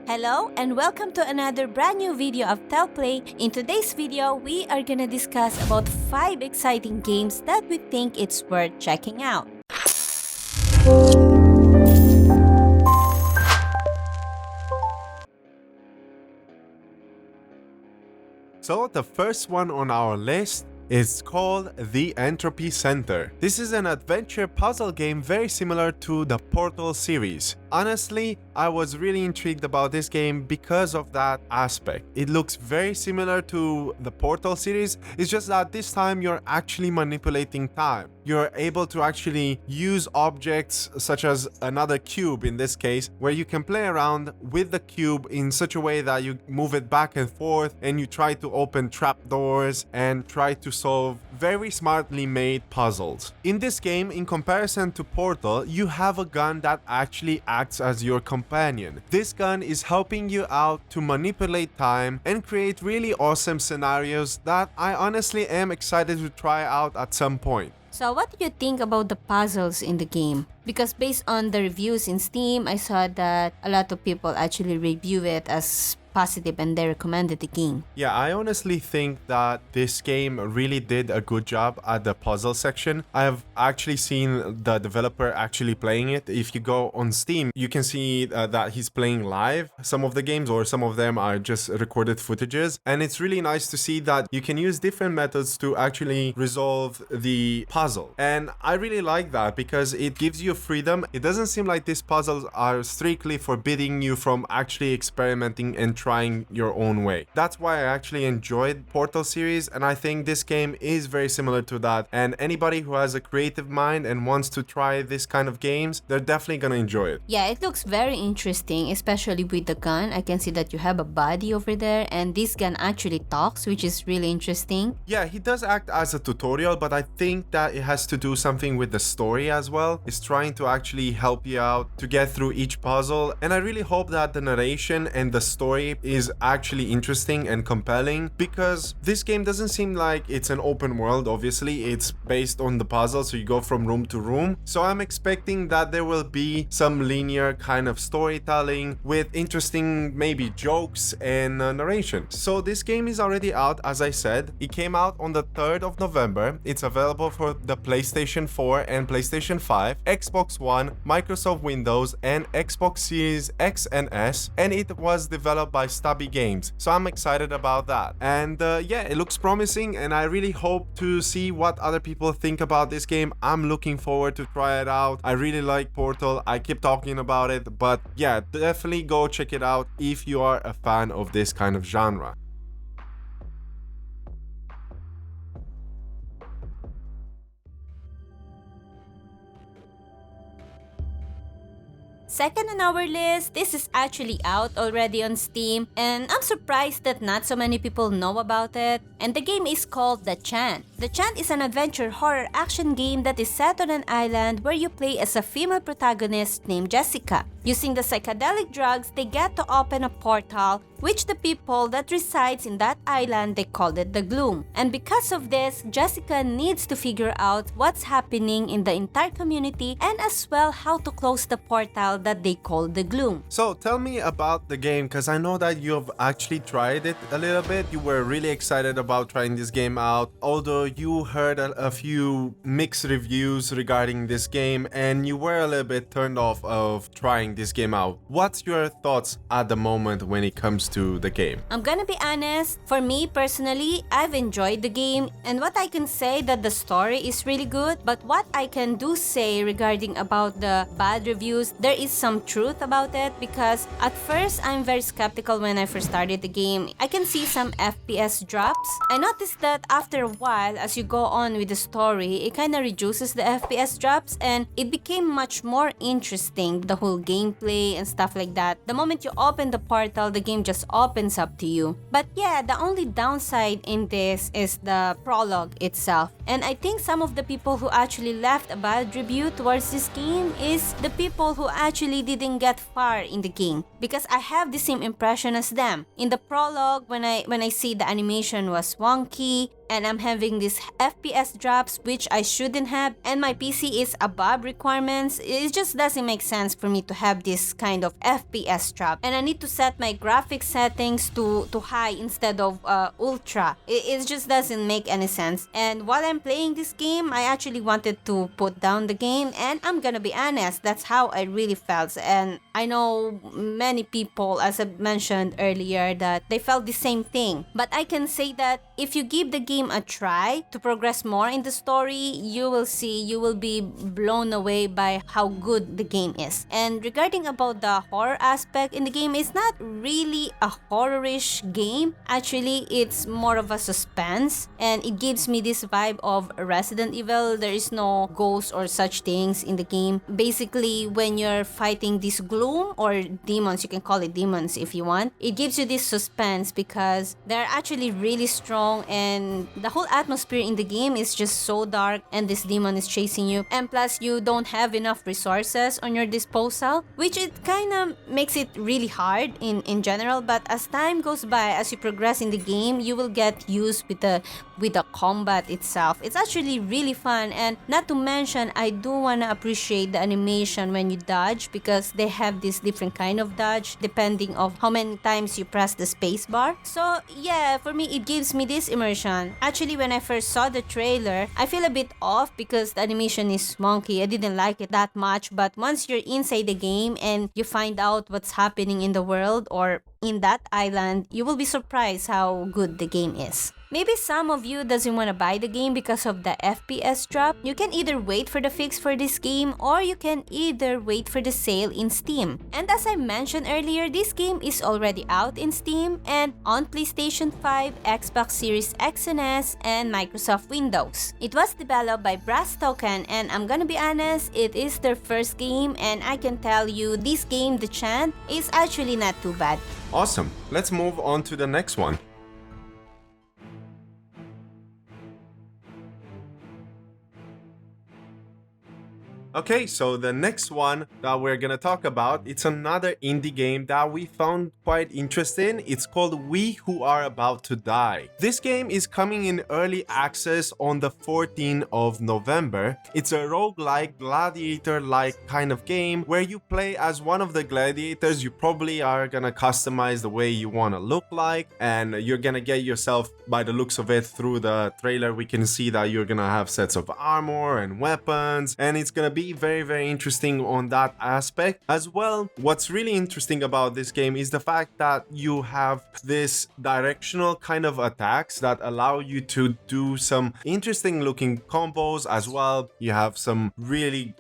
Hello and welcome to another brand new video of Telplay. In today's video, we are gonna discuss about 5 exciting games that we think it's worth checking out. So the first one on our list is called the Entropy Center. This is an adventure puzzle game very similar to the Portal series. Honestly, I was really intrigued about this game because of that aspect. It looks very similar to the Portal series, it's just that this time you're actually manipulating time. You're able to actually use objects such as another cube in this case, where you can play around with the cube in such a way that you move it back and forth and you try to open trapdoors and try to solve very smartly made puzzles. In this game, in comparison to Portal, you have a gun that actually acts as your companion. This gun is helping you out to manipulate time and create really awesome scenarios that I honestly am excited to try out at some point. So what do you think about the puzzles in the game? Because based on the reviews in Steam, I saw that a lot of people actually review it as positive and they recommended the game. Yeah, I honestly think that this game really did a good job at the puzzle section. I have actually seen the developer actually playing it. If you go on Steam, you can see that he's playing live some of the games, or some of them are just recorded footages. And it's really nice to see that you can use different methods to actually resolve the puzzle. And I really like that because it gives you freedom. It doesn't seem like these puzzles are strictly forbidding you from actually experimenting and trying your own way. That's why I actually enjoyed Portal series, and I think this game is very similar to that, and anybody who has a creative mind and wants to try this kind of games, they're definitely gonna enjoy it. Yeah, it looks very interesting, especially with the gun. I can see that you have a body over there and this gun actually talks, which is really interesting. Yeah, he does act as a tutorial, but I think that it has to do something with the story as well. It's trying to actually help you out to get through each puzzle, and I really hope that the narration and the story is actually interesting and compelling, because this game doesn't seem like it's an open world. Obviously, it's based on the puzzle, so you go from room to room. So I'm expecting that there will be some linear kind of storytelling with interesting maybe jokes and narration. So this game is already out, as I said. It came out on the 3rd of November. It's available for the PlayStation 4 and PlayStation 5, Xbox One, Microsoft Windows, and Xbox Series X and S, and it was developed by Stubby Games, so I'm excited about that. And yeah, it looks promising, and I really hope to see what other people think about this game. I'm looking forward to try it out. I really like Portal. I keep talking about it, but yeah, definitely go check it out if you are a fan of this kind of genre. Second on our list, this is actually out already on Steam, and I'm surprised that not so many people know about it. And the game is called The Chant. The Chant is an adventure horror action game that is set on an island where you play as a female protagonist named Jessica. Using the psychedelic drugs, they get to open a portal, which the people that resides in that island, they called it the Gloom. And because of this, Jessica needs to figure out what's happening in the entire community, and as well how to close the portal that they call the Gloom. So tell me about the game, because I know that you've actually tried it a little bit. You were really excited about trying this game out, although you heard a few mixed reviews regarding this game and you were a little bit turned off of trying this game out. What's your thoughts at the moment when it comes to the game? I'm gonna be honest, for me personally, I've enjoyed the game, and what I can say that the story is really good, but what I can do say regarding about the bad reviews, there is some truth about it, because at first I'm very skeptical when I first started the game. I can see some FPS drops. I noticed that after a while, as you go on with the story, it kind of reduces the FPS drops and it became much more interesting, the whole gameplay and stuff like that. The moment you open the portal, the game just opens up to you. But yeah, the only downside in this is the prologue itself. And I think some of the people who actually left a bad review towards this game is the people who actually didn't get far in the game, because I have the same impression as them. In the prologue, when I see the animation was wonky, and I'm having these FPS drops which I shouldn't have, and my PC is above requirements. It just doesn't make sense for me to have this kind of FPS drop, and I need to set my graphics settings to high instead of ultra. It just doesn't make any sense. And while I'm playing this game, I actually wanted to put down the game, and I'm gonna be honest, that's how I really felt. And I know many people, as I mentioned earlier, that they felt the same thing. But I can say that if you give the game a try to progress more in the story, you will see, you will be blown away by how good the game is. And regarding about the horror aspect in the game, it's not really a horror-ish game. Actually, it's more of a suspense, and it gives me this vibe of Resident Evil. There is no ghosts or such things in the game. Basically, when you're fighting this gloom or demons, you can call it demons if you want, it gives you this suspense because they're actually really strong, and the whole atmosphere in the game is just so dark, and this demon is chasing you, and plus you don't have enough resources on your disposal, which it kind of makes it really hard in general. But as time goes by, as you progress in the game, you will get used with the combat itself. It's actually really fun, and not to mention, I do want to appreciate the animation when you dodge, because they have this different kind of dodge depending of how many times you press the space bar. So yeah, for me, it gives me this immersion. Actually, when I first saw the trailer, I feel a bit off because the animation is wonky. I didn't like it that much, but once you're inside the game and you find out what's happening in the world or in that island, you will be surprised how good the game is. Maybe some of you doesn't want to buy the game because of the FPS drop. You can either wait for the fix for this game, or you can either wait for the sale in Steam. And as I mentioned earlier, this game is already out in Steam and on PlayStation 5, Xbox Series X and S, and Microsoft Windows. It was developed by Brass Token, and I'm gonna be honest, it is their first game, and I can tell you this game, the Chant, is actually not too bad. Awesome. Let's move on to the next one. Okay, so the next one that we're gonna talk about, it's another indie game that we found quite interesting. It's called We Who Are About to Die. This game is coming in early access on the 14th of November. It's a roguelike, gladiator-like kind of game where you play as one of the gladiators. You probably are gonna customize the way you wanna look like, and you're gonna get yourself, by the looks of it, through the trailer, we can see that you're gonna have sets of armor and weapons, and it's gonna be very interesting on that aspect as well. What's really interesting about this game is the fact that you have this directional kind of attacks that allow you to do some interesting looking combos as well. You have some really,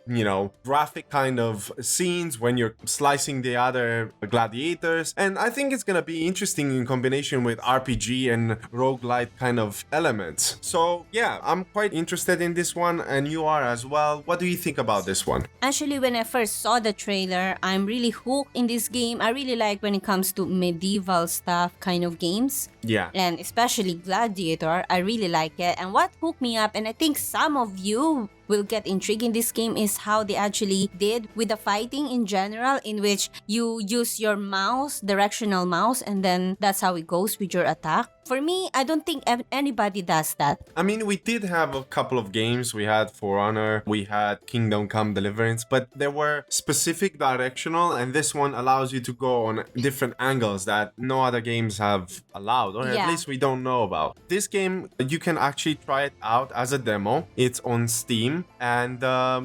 graphic kind of scenes when you're slicing the other gladiators, and I think it's gonna be interesting in combination with RPG and roguelite kind of elements. So yeah, I'm quite interested in this one, and you are as well. What do you think about this one? Actually, when I first saw the trailer, I'm really hooked in this game. I really like when it comes to medieval stuff kind of games. Yeah. And especially Gladiator, I really like it. And what hooked me up, and I think some of you will get intrigued in this game, is how they actually did with the fighting in general, in which you use your mouse, directional mouse, and then that's how it goes with your attack. For me, I don't think anybody does that. I mean, we did have a couple of games. We had For Honor, we had Kingdom Come Deliverance, but there were specific directional, and this one allows you to go on different angles that no other games have allowed, or at least we don't know about. This game, you can actually try it out as a demo. It's on Steam, and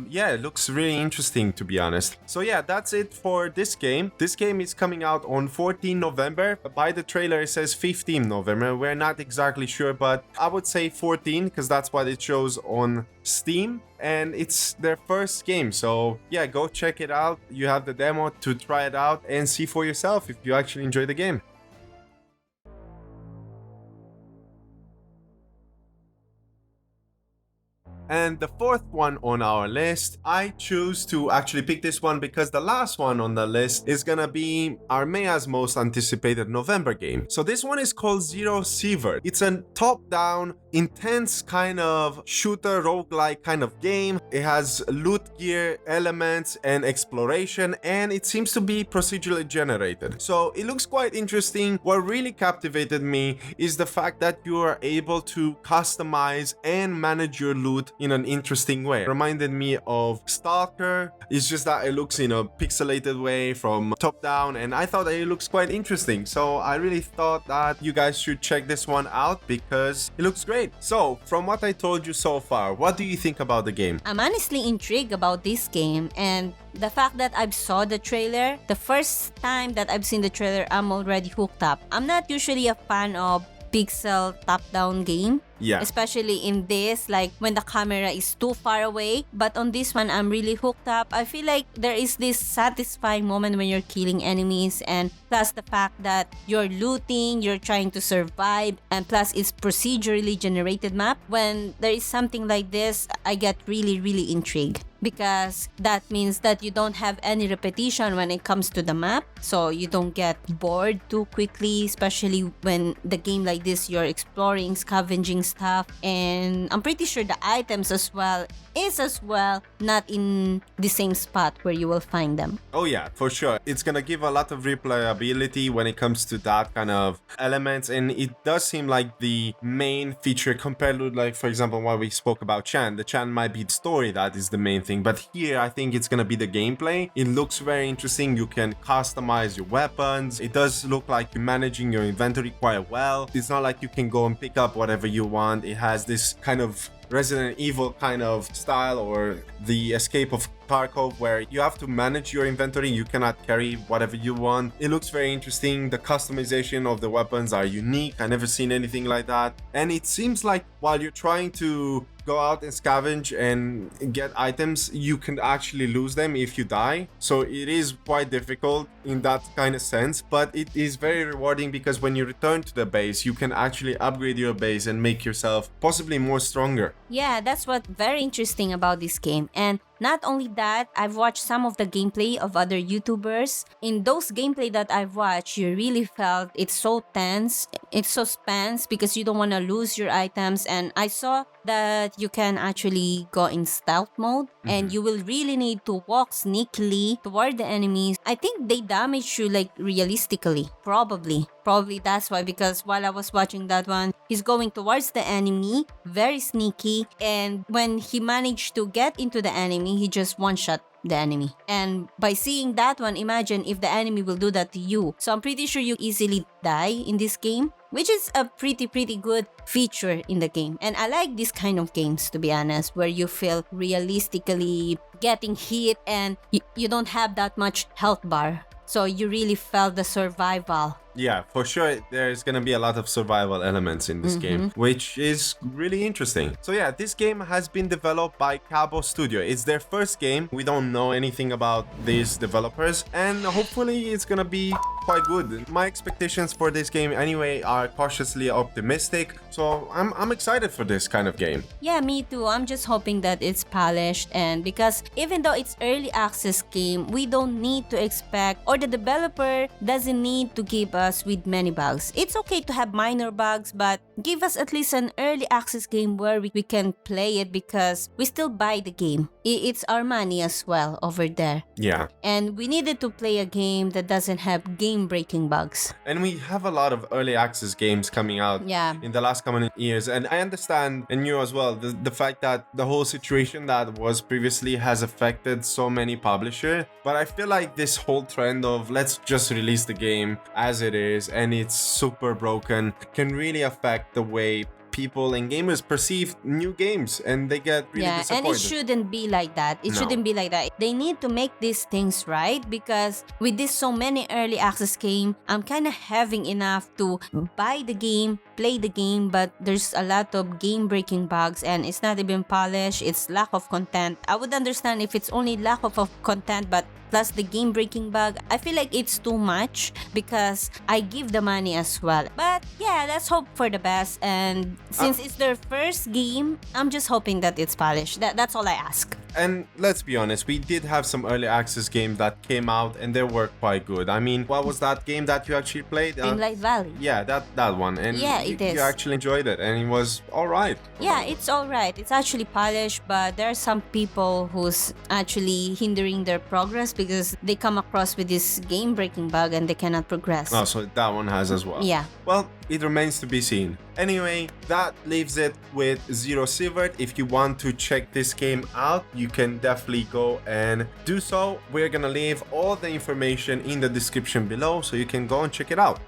yeah, it looks really interesting, to be honest. So yeah, that's it for this game. This game is coming out on 14 November. By the trailer, it says 15 November. We're not exactly sure, but I would say 14 because that's what it shows on Steam, and it's their first game. So yeah, go check it out. You have the demo to try it out and see for yourself if you actually enjoy the game. And the fourth one on our list, I choose to actually pick this one because the last one on the list is gonna be Arrmeya's most anticipated November game. So this one is called Zero Sievert. It's a top-down, intense kind of shooter, roguelike kind of game. It has loot gear elements and exploration, and it seems to be procedurally generated. So it looks quite interesting. What really captivated me is the fact that you are able to customize and manage your loot in an interesting way. It reminded me of Stalker. It's just that it looks in a pixelated way from top down, and I thought that it looks quite interesting. So I really thought that you guys should check this one out because it looks great. So from what I told you so far, what do you think about the game? I'm honestly intrigued about this game, and the fact that I've saw the trailer, the first time that I've seen the trailer, I'm already hooked up. I'm not usually a fan of pixel top-down game. Yeah. Especially in this, like when the camera is too far away. But on this one, I'm really hooked up. I feel like there is this satisfying moment when you're killing enemies, and plus the fact that you're looting, you're trying to survive, and plus it's procedurally generated map. When there is something like this, I get really, really intrigued. Because that means that you don't have any repetition when it comes to the map, so you don't get bored too quickly, especially when the game like this you're exploring, scavenging stuff, and I'm pretty sure the items as well not in the same spot where you will find them. Oh yeah, for sure. It's gonna give a lot of replayability when it comes to that kind of elements, and it does seem like the main feature compared to, like, for example, what we spoke about Chant. The Chant might be the story that is the main thing, but here I think it's gonna be the gameplay. It looks very interesting. You can customize your weapons. It does look like you're managing your inventory quite well. It's not like you can go and pick up whatever you want. It has this kind of Resident Evil kind of style, or the Escape of Tarkov, where you have to manage your inventory. You cannot carry whatever you want. It looks very interesting. The customization of the weapons are unique. I never seen anything like that. And it seems like while you're trying to go out and scavenge and get items, you can actually lose them if you die. So it is quite difficult in that kind of sense, but it is very rewarding because when you return to the base, you can actually upgrade your base and make yourself possibly more stronger. Yeah, that's what's very interesting about this game. And not only that, I've watched some of the gameplay of other YouTubers. In those gameplay that I've watched, you really felt it's so tense, it's suspense because you don't want to lose your items. And I saw that you can actually go in stealth mode, and you will really need to walk sneakily toward the enemies. I think they damage you like realistically, probably that's why, because while I was watching that one, he's going towards the enemy, very sneaky, and when he managed to get into the enemy, he just one-shot the enemy. And by seeing that one, imagine if the enemy will do that to you. So I'm pretty sure you easily die in this game, which is a pretty good feature in the game. And I like this kind of games, to be honest, where you feel realistically getting hit and you don't have that much health bar. So you really felt the survival. Yeah, for sure, there's gonna be a lot of survival elements in this game, which is really interesting. So yeah, this game has been developed by Cabo Studio. It's their first game. We don't know anything about these developers, and hopefully it's gonna be quite good. My expectations for this game anyway are cautiously optimistic, so I'm excited for this kind of game. Yeah, me too. I'm just hoping that it's polished, and because even though it's early access game, we don't need to expect, or the developer doesn't need to give us with many bugs. It's okay to have minor bugs, but give us at least an early access game where we can play it, because we still buy the game. It's our money as well over there. Yeah. And we needed to play a game that doesn't have game-breaking bugs. And we have a lot of early access games coming out in the last couple of years. And I understand, and you as well, the fact that the whole situation that was previously has affected so many publishers. But I feel like this whole trend of let's just release the game as it is and it's super broken can really affect the way people and gamers perceive new games, and they get really disappointed. And it shouldn't be like that. Shouldn't be like that. They need to make these things right, because with this so many early access game, I'm kind of having enough to buy the game, play the game, but there's a lot of game-breaking bugs and it's not even polished. It's lack of content. I would understand if it's only lack of content, but plus the game breaking bug, I feel like it's too much because I give the money as well. But yeah, let's hope for the best. And since it's their first game, I'm just hoping that it's polished. That's all I ask. And let's be honest, we did have some early access games that came out and they were quite good. I mean, what was that game that you actually played? Dreamlight Valley. Yeah, that one. And yeah, it is. You actually enjoyed it and it was alright. Yeah, it's alright. It's actually polished, but there are some people who's actually hindering their progress because they come across with this game breaking bug and they cannot progress. Oh, so that one has as well. Yeah. Well, it remains to be seen. Anyway, that leaves it with Zero Sievert. If you want to check this game out, you can definitely go and do so. We're gonna leave all the information in the description below so you can go and check it out.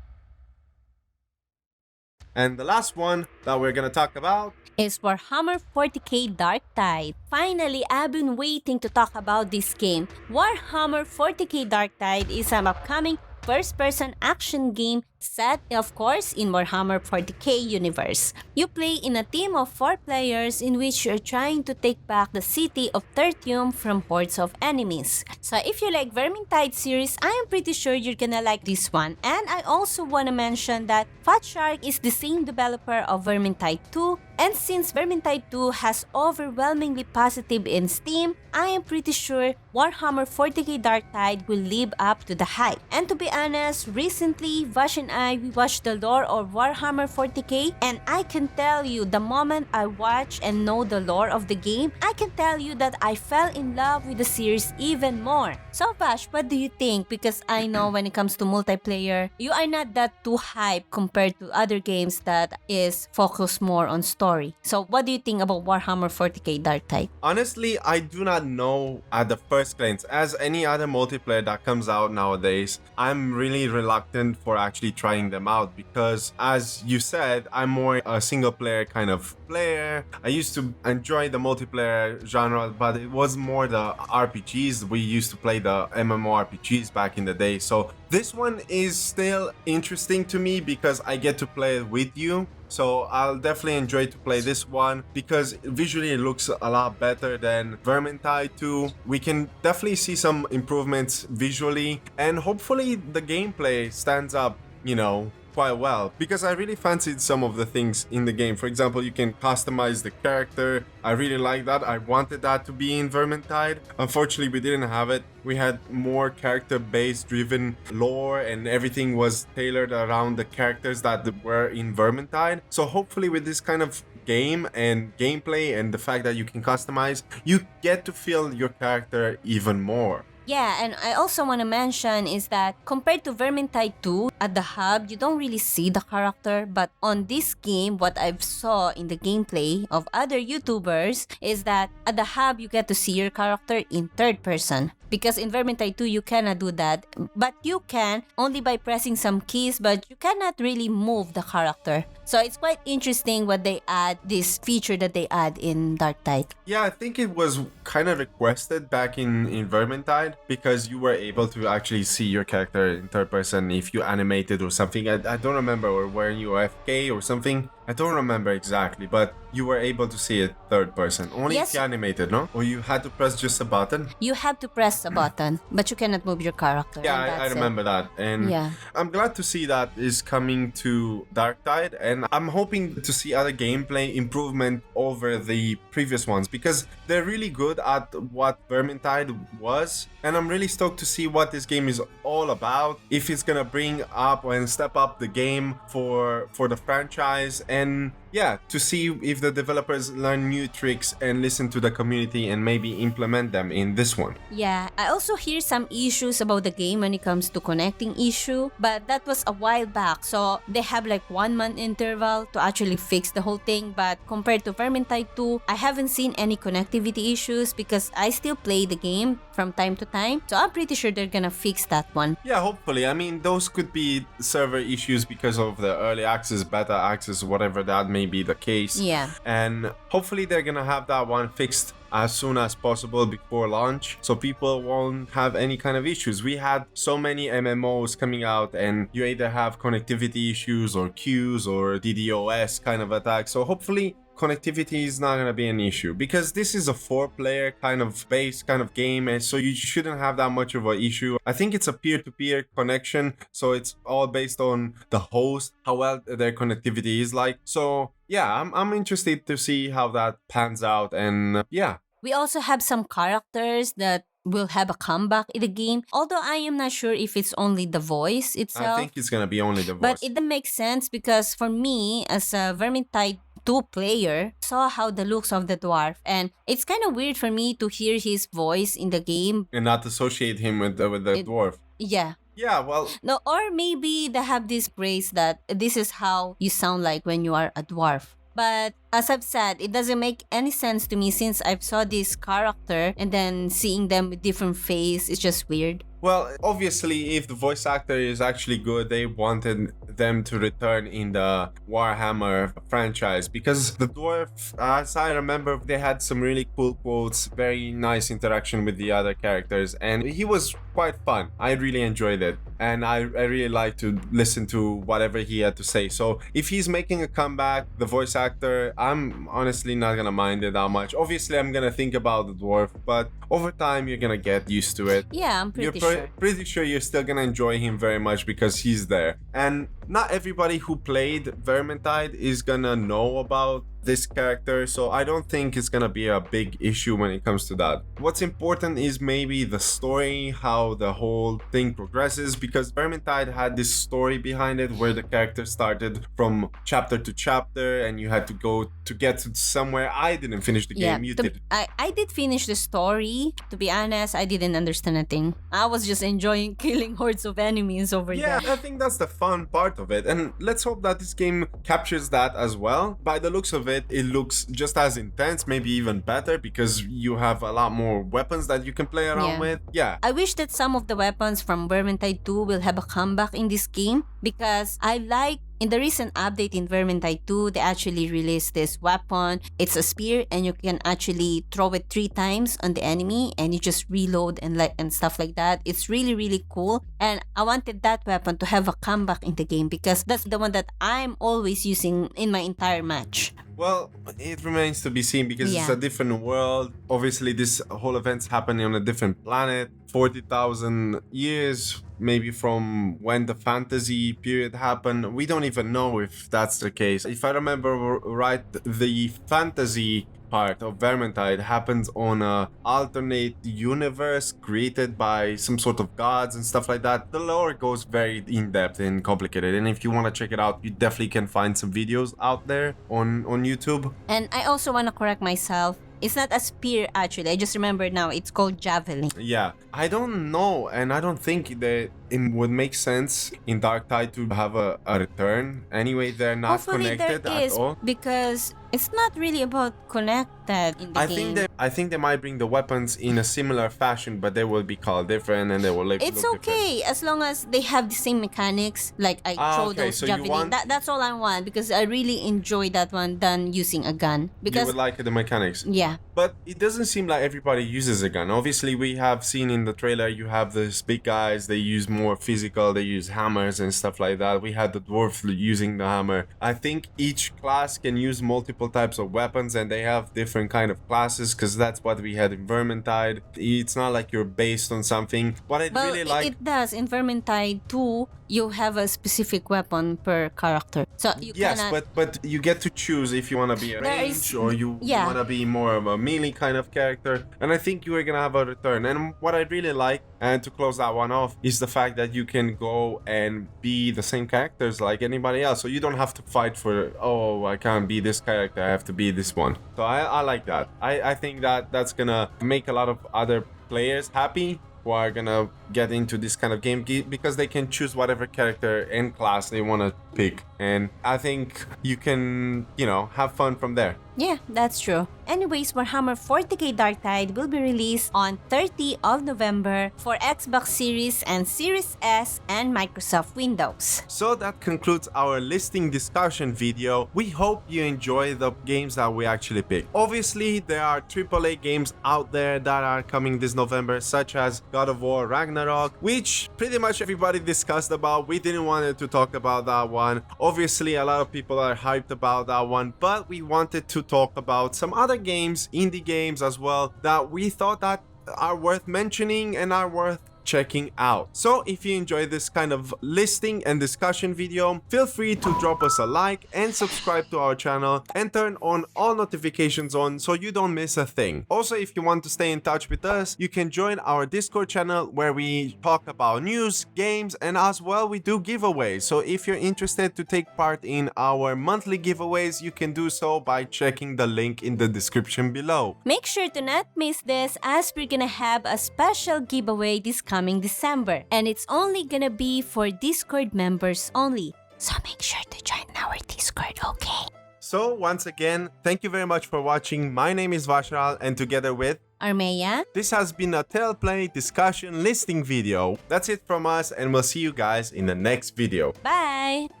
And the last one that we're gonna talk about is Warhammer 40k Darktide. Finally, I've been waiting to talk about this game. Warhammer 40k Darktide is an upcoming first-person action game set, of course, in Warhammer 40k universe. You play in a team of 4 players in which you're trying to take back the city of Tertium from hordes of enemies. So if you like Vermintide series, I am pretty sure you're gonna like this one. And I also wanna mention that Vasharal is the same developer of Vermintide 2, and since Vermintide 2 has overwhelmingly positive in Steam, I am pretty sure Warhammer 40k Darktide will live up to the hype. And to be honest, recently Vash and we watched the lore of Warhammer 40k, and I can tell you the moment I watch and know the lore of the game, I can tell you that I fell in love with the series even more. So Vash, what do you think? Because I know when it comes to multiplayer, you are not that too hype compared to other games that is focused more on story. So what do you think about Warhammer 40k Darktide? Honestly, I do not know at the first glance. As any other multiplayer that comes out nowadays, I'm really reluctant for actually trying them out because, as you said, I'm more a single player kind of player. I used to enjoy the multiplayer genre, but it was more the RPGs. We used to play the MMORPGs back in the day. So this one is still interesting to me because I get to play it with you. So I'll definitely enjoy to play this one because visually it looks a lot better than Vermintide 2. We can definitely see some improvements visually, and hopefully the gameplay stands up, you know, quite well, because I really fancied some of the things in the game. For example, you can customize the character. I really like that. I wanted that to be in Vermintide. Unfortunately, we didn't have it. We had more character-based driven lore and everything was tailored around the characters that were in Vermintide. So hopefully with this kind of game and gameplay and the fact that you can customize, you get to feel your character even more. Yeah, and I also want to mention is that compared to Vermintide 2, at the hub, you don't really see the character. But on this game, what I've saw in the gameplay of other YouTubers is that at the hub, you get to see your character in third person. Because in Vermintide 2, you cannot do that. But you can only by pressing some keys, but you cannot really move the character. So it's quite interesting what they add, this feature that they add in Darktide. Yeah, I think it was kind of requested back in Vermintide because you were able to actually see your character in third person if you animated or something. I don't remember, or wearing you AFK or something. I don't remember exactly, but you were able to see it third person. Only if you animated, no? Or you had to press just a button? You have to press a button, but you cannot move your character. Yeah, I remember that. And yeah. I'm glad to see that is coming to Darktide, and I'm hoping to see other gameplay improvement over the previous ones because they're really good at what Vermintide was, and I'm really stoked to see what this game is all about, if it's gonna bring up and step up the game for the franchise, and yeah, to see if the developers learn new tricks and listen to the community and maybe implement them in this one. Yeah, I also hear some issues about the game when it comes to connecting issue, but that was a while back, so they have like 1 month interval to actually fix the whole thing. But compared to Vermintide 2, I haven't seen any connectivity issues because I still play the game from time to time, so I'm pretty sure they're gonna fix that one. Yeah, hopefully. I mean, those could be server issues because of the early access, beta access, whatever that may be the case. Yeah. And hopefully they're gonna have that one fixed as soon as possible before launch, so people won't have any kind of issues. We had so many MMOs coming out and you either have connectivity issues or queues or DDoS kind of attacks, so hopefully connectivity is not gonna be an issue because this is a 4-player kind of base kind of game, and so you shouldn't have that much of an issue. I think it's a peer-to-peer connection, so it's all based on the host, how well their connectivity is like. So yeah, I'm interested to see how that pans out, and yeah. We also have some characters that will have a comeback in the game, although I am not sure if it's only the voice itself. I think it's gonna be only the voice. But it makes sense because for me, as a Vermintide 2 player, saw how the looks of the dwarf, and it's kind of weird for me to hear his voice in the game and not associate him with the dwarf. Yeah. Yeah, well... No, or maybe they have this phrase that this is how you sound like when you are a dwarf. But as I've said, it doesn't make any sense to me since I've saw this character and then seeing them with different face, it's just weird. Well, obviously, if the voice actor is actually good, they wanted them to return in the Warhammer franchise because the dwarf, as I remember, they had some really cool quotes, very nice interaction with the other characters, and he was quite fun. I really enjoyed it, and I really like to listen to whatever he had to say. So if he's making a comeback, the voice actor, I'm honestly not gonna mind it that much. Obviously, I'm gonna think about the dwarf, but over time, you're gonna get used to it. Yeah, I'm pretty sure you're still gonna enjoy him very much because he's there. And not everybody who played Vermintide is gonna know about this character, so I don't think it's gonna be a big issue when it comes to that. What's important is maybe the story, how the whole thing progresses, because Vermintide had this story behind it where the character started from chapter to chapter and you had to go to get to somewhere. I didn't finish the game, you did. I did finish the story. To be honest, I didn't understand a thing. I was just enjoying killing hordes of enemies over there. Yeah, I think that's the fun part of it, and let's hope that this game captures that as well. By the looks of it looks just as intense, maybe even better, because you have a lot more weapons that you can play around with. Yeah. I wish that some of the weapons from Vermintide 2 will have a comeback in this game, because I like in the recent update in Vermintide 2, they actually released this weapon. It's a spear and you can actually throw it 3 times on the enemy and you just reload and stuff like that. It's really, really cool. And I wanted that weapon to have a comeback in the game because that's the one that I'm always using in my entire match. Well, it remains to be seen because it's a different world. Obviously, this whole event's happening on a different planet. 40,000 years maybe from when the fantasy period happened. We don't even know if that's the case. If I remember right, the fantasy part of Vermintide happens on a alternate universe created by some sort of gods and stuff like that. The lore goes very in-depth and complicated, and if you want to check it out, you definitely can find some videos out there on YouTube. And I also want to correct myself. It's not a spear, actually. I just remembered now. It's called javelin. Yeah. I don't know, and I don't think that it would make sense in Darktide to have a return. Anyway, they're not Hopefully connected there at is, all. Because it's not really about connected in the game. I think they might bring the weapons in a similar fashion, but they will be called different and they will look It's okay different. as long as they have the same mechanics. Like I throw those so javelin. That's all I want because I really enjoy that one than using a gun. Because you would like the mechanics. Yeah. But it doesn't seem like everybody uses a gun. Obviously, we have seen in the trailer, you have these big guys, they use more physical, they use hammers and stuff like that. We had the dwarf using the hammer. I think each class can use multiple types of weapons and they have different kind of classes because that's what we had in Vermintide. It's not like you're based on something. What I really like... It does. In Vermintide 2, you have a specific weapon per character. So you cannot... but you get to choose if you want to be a range or you want to be more of a melee kind of character. And I think you are going to have a return. And what I really like, and to close that one off, is the fact that you can go and be the same characters like anybody else. So you don't have to fight for, oh, I can't be this character, I have to be this one. So I like that. I think that that's going to make a lot of other players happy who are gonna get into this kind of game because they can choose whatever character and class they want to pick, and I think you can, have fun from there. Yeah, that's true. Anyways, Warhammer 40k Darktide will be released on 30 of November for Xbox Series and Series S and Microsoft Windows. So that concludes our listing discussion video. We hope you enjoy the games that we actually picked. Obviously, there are AAA games out there that are coming this November, such as God of War Ragnarok, which pretty much everybody discussed about. We didn't want to talk about that one. Obviously, a lot of people are hyped about that one, but we wanted to to talk about some other games, indie games as well, that we thought that are worth mentioning and are worth checking out. So if you enjoy this kind of listing and discussion video, feel free to drop us a like and subscribe to our channel and turn on all notifications on so you don't miss a thing. Also, if you want to stay in touch with us, you can join our Discord channel where we talk about news, games, and as well we do giveaways. So if you're interested to take part in our monthly giveaways, you can do so by checking the link in the description below. Make sure to not miss this, as we're gonna have a special giveaway this coming December, and it's only gonna be for Discord members only. So make sure to join our Discord, okay? So once again, thank you very much for watching. My name is Vasharal, and together with Arrmeya, this has been a Teleplay discussion listing video. That's it from us, and we'll see you guys in the next video. bye!